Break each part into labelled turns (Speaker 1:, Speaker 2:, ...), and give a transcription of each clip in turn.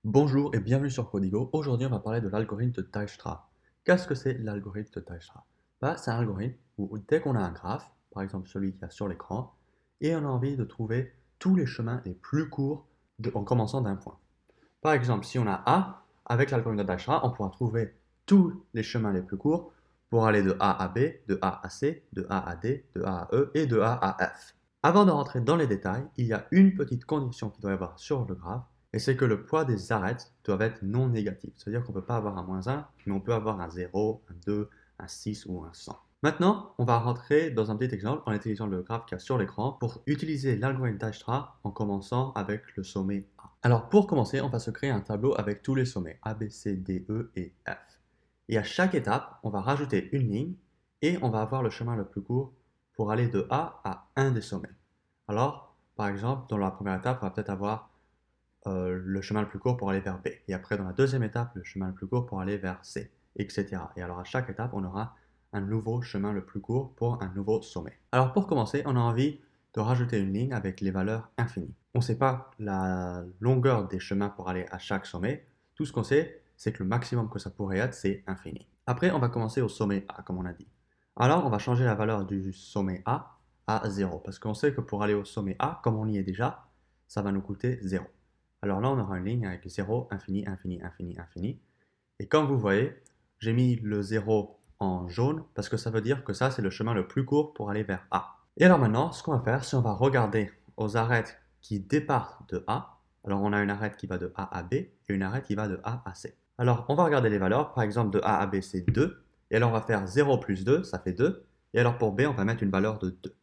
Speaker 1: Bonjour et bienvenue sur Codigo. Aujourd'hui, on va parler de l'algorithme de Dijkstra. Qu'est-ce que c'est l'algorithme de Dijkstra? C'est un algorithme où dès qu'on a un graphe, par exemple celui qu'il y a sur l'écran, et on a envie de trouver tous les chemins les plus courts en commençant d'un point. Par exemple, si on a A, avec l'algorithme de Dijkstra, on pourra trouver tous les chemins les plus courts pour aller de A à B, de A à C, de A à D, de A à E et de A à F. Avant de rentrer dans les détails, il y a une petite condition qu'il doit y avoir sur le graphe, et c'est que le poids des arêtes doit être non négatif. C'est-à-dire qu'on ne peut pas avoir un -1, mais on peut avoir un 0, un 2, un 6 ou un 100. Maintenant, on va rentrer dans un petit exemple en utilisant le graphe qu'il y a sur l'écran pour utiliser l'algorithme Dijkstra en commençant avec le sommet A. Alors pour commencer, on va se créer un tableau avec tous les sommets A, B, C, D, E et F. Et à chaque étape, on va rajouter une ligne et on va avoir le chemin le plus court pour aller de A à un des sommets. Alors, par exemple, dans la première étape, on va peut-être avoir le chemin le plus court pour aller vers B. Et après, dans la deuxième étape, le chemin le plus court pour aller vers C, etc. Et alors, à chaque étape, on aura un nouveau chemin le plus court pour un nouveau sommet. Alors, pour commencer, on a envie de rajouter une ligne avec les valeurs infinies. On ne sait pas la longueur des chemins pour aller à chaque sommet. Tout ce qu'on sait, c'est que le maximum que ça pourrait être, c'est infini. Après, on va commencer au sommet A, comme on a dit. Alors, on va changer la valeur du sommet A à 0, parce qu'on sait que pour aller au sommet A, comme on y est déjà, ça va nous coûter 0. Alors là, on aura une ligne avec 0, infini, infini, infini, infini. Et comme vous voyez, j'ai mis le 0 en jaune parce que ça veut dire que ça, c'est le chemin le plus court pour aller vers A. Et alors maintenant, ce qu'on va faire, c'est on va regarder aux arêtes qui départent de A. Alors on a une arête qui va de A à B et une arête qui va de A à C. Alors on va regarder les valeurs. Par exemple, de A à B, c'est 2. Et alors on va faire 0 plus 2, ça fait 2. Et alors pour B, on va mettre une valeur de 2.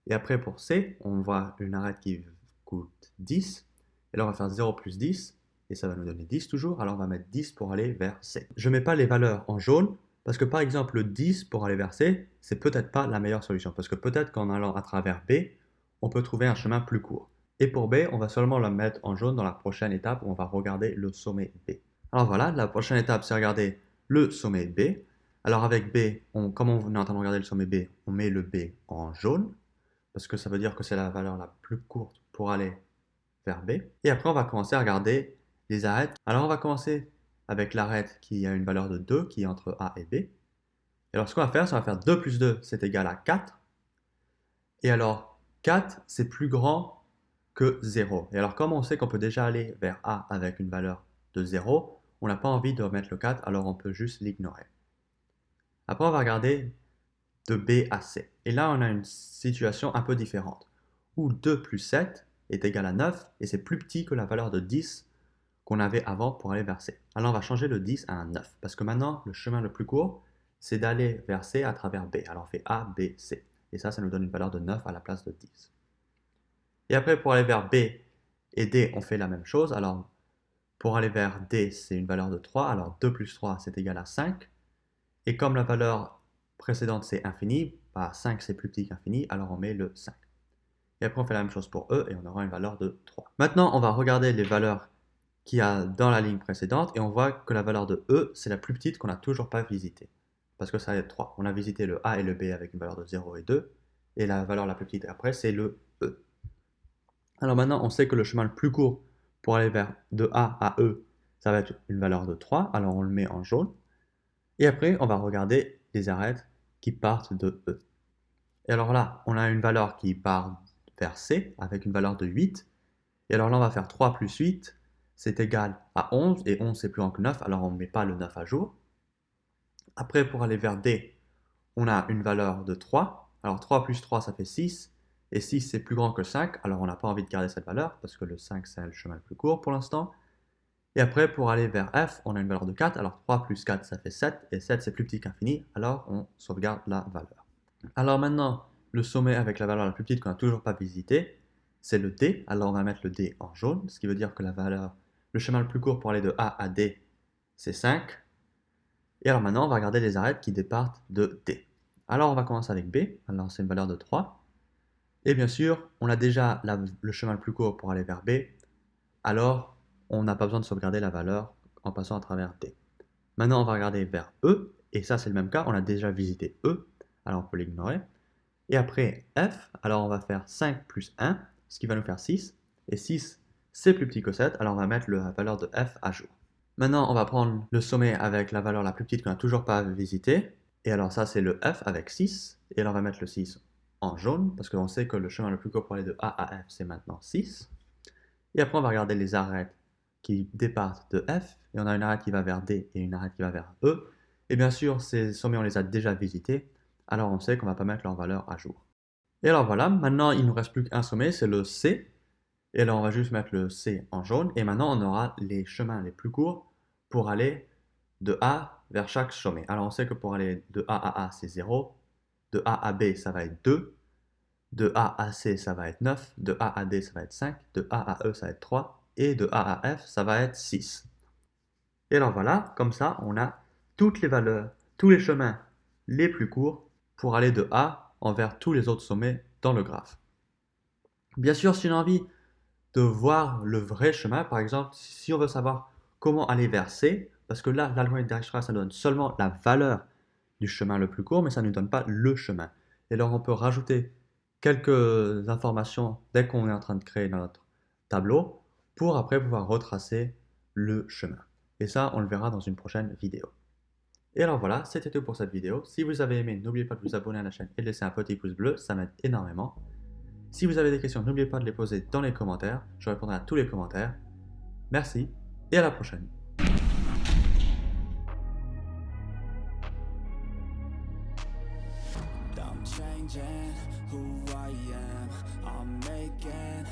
Speaker 1: Et après pour C, on voit une arête qui coûte 10. Et là, on va faire 0 plus 10, et ça va nous donner 10 toujours. Alors, on va mettre 10 pour aller vers C. Je ne mets pas les valeurs en jaune, parce que par exemple, le 10 pour aller vers C, c'est peut-être pas la meilleure solution, parce que peut-être qu'en allant à travers B, on peut trouver un chemin plus court. Et pour B, on va seulement la mettre en jaune dans la prochaine étape où on va regarder le sommet B. Alors voilà, la prochaine étape, c'est regarder le sommet B. Alors avec B, comme on est en train de regarder le sommet B, on met le B en jaune, parce que ça veut dire que c'est la valeur la plus courte pour aller vers B. Et après, on va commencer à regarder les arêtes. Alors, on va commencer avec l'arête qui a une valeur de 2, qui est entre A et B. Et alors, ce qu'on va faire, c'est qu'on va faire 2 plus 2, c'est égal à 4. Et alors, 4, c'est plus grand que 0. Et alors, comme on sait qu'on peut déjà aller vers A avec une valeur de 0, on n'a pas envie de remettre le 4, alors on peut juste l'ignorer. Après, on va regarder de B à C. Et là, on a une situation un peu différente, où 2 plus 7 est égal à 9, et c'est plus petit que la valeur de 10 qu'on avait avant pour aller vers C. Alors on va changer le 10 à un 9, parce que maintenant, le chemin le plus court, c'est d'aller vers C à travers B. Alors on fait A, B, C. Et ça nous donne une valeur de 9 à la place de 10. Et après, pour aller vers B et D, on fait la même chose. Alors, pour aller vers D, c'est une valeur de 3. Alors 2 plus 3, c'est égal à 5. Et comme la valeur précédente, c'est infini, 5 c'est plus petit qu'infini, alors on met le 5. Et après, on fait la même chose pour E et on aura une valeur de 3. Maintenant, on va regarder les valeurs qu'il y a dans la ligne précédente et on voit que la valeur de E, c'est la plus petite qu'on n'a toujours pas visitée. Parce que ça va être 3. On a visité le A et le B avec une valeur de 0 et 2. Et la valeur la plus petite après, c'est le E. Alors maintenant, on sait que le chemin le plus court pour aller de A à E, ça va être une valeur de 3. Alors on le met en jaune. Et après, on va regarder les arêtes qui partent de E. Et alors là, on a une valeur qui part vers C avec une valeur de 8. Et alors là, on va faire 3 plus 8, c'est égal à 11. Et 11, c'est plus grand que 9, alors on ne met pas le 9 à jour. Après, pour aller vers D, on a une valeur de 3. Alors 3 plus 3, ça fait 6. Et 6, c'est plus grand que 5. Alors on n'a pas envie de garder cette valeur, parce que le 5, c'est le chemin le plus court pour l'instant. Et après, pour aller vers F, on a une valeur de 4. Alors 3 plus 4, ça fait 7. Et 7, c'est plus petit qu'infini. Alors on sauvegarde la valeur. Alors maintenant, le sommet avec la valeur la plus petite qu'on n'a toujours pas visité, c'est le D. Alors on va mettre le D en jaune, ce qui veut dire que le chemin le plus court pour aller de A à D, c'est 5. Et alors maintenant, on va regarder les arêtes qui départent de D. Alors on va commencer avec B. Alors c'est une valeur de 3. Et bien sûr, on a déjà le chemin le plus court pour aller vers B. Alors on n'a pas besoin de sauvegarder la valeur en passant à travers D. Maintenant, on va regarder vers E. Et ça, c'est le même cas. On a déjà visité E. Alors on peut l'ignorer. Et après F, alors on va faire 5 plus 1, ce qui va nous faire 6. Et 6, c'est plus petit que 7, alors on va mettre la valeur de f à jour. Maintenant, on va prendre le sommet avec la valeur la plus petite qu'on n'a toujours pas visitée. Et alors ça, c'est le f avec 6. Et alors on va mettre le 6 en jaune, parce qu'on sait que le chemin le plus court pour aller de A à F, c'est maintenant 6. Et après, on va regarder les arêtes qui départent de F. Et on a une arête qui va vers D et une arête qui va vers E. Et bien sûr, ces sommets, on les a déjà visités. Alors on sait qu'on ne va pas mettre leur valeur à jour. Et alors voilà, maintenant il ne nous reste plus qu'un sommet, c'est le C. Et là, on va juste mettre le C en jaune. Et maintenant, on aura les chemins les plus courts pour aller de A vers chaque sommet. Alors, on sait que pour aller de A à A, c'est 0. De A à B, ça va être 2. De A à C, ça va être 9. De A à D, ça va être 5. De A à E, ça va être 3. Et de A à F, ça va être 6. Et alors voilà, comme ça, on a toutes les valeurs, tous les chemins les plus courts pour aller de A envers tous les autres sommets dans le graphe. Bien sûr, si on a envie de voir le vrai chemin. Par exemple, si on veut savoir comment aller vers C, parce que là, l'algorithme Dijkstra, ça donne seulement la valeur du chemin le plus court, mais ça ne nous donne pas le chemin. Et alors, on peut rajouter quelques informations dès qu'on est en train de créer notre tableau pour après pouvoir retracer le chemin. Et ça, on le verra dans une prochaine vidéo. Et alors voilà, c'était tout pour cette vidéo. Si vous avez aimé, n'oubliez pas de vous abonner à la chaîne et de laisser un petit pouce bleu, ça m'aide énormément. Si vous avez des questions, n'oubliez pas de les poser dans les commentaires. Je répondrai à tous les commentaires. Merci et à la prochaine.
Speaker 2: I'm changing who I am. I'm making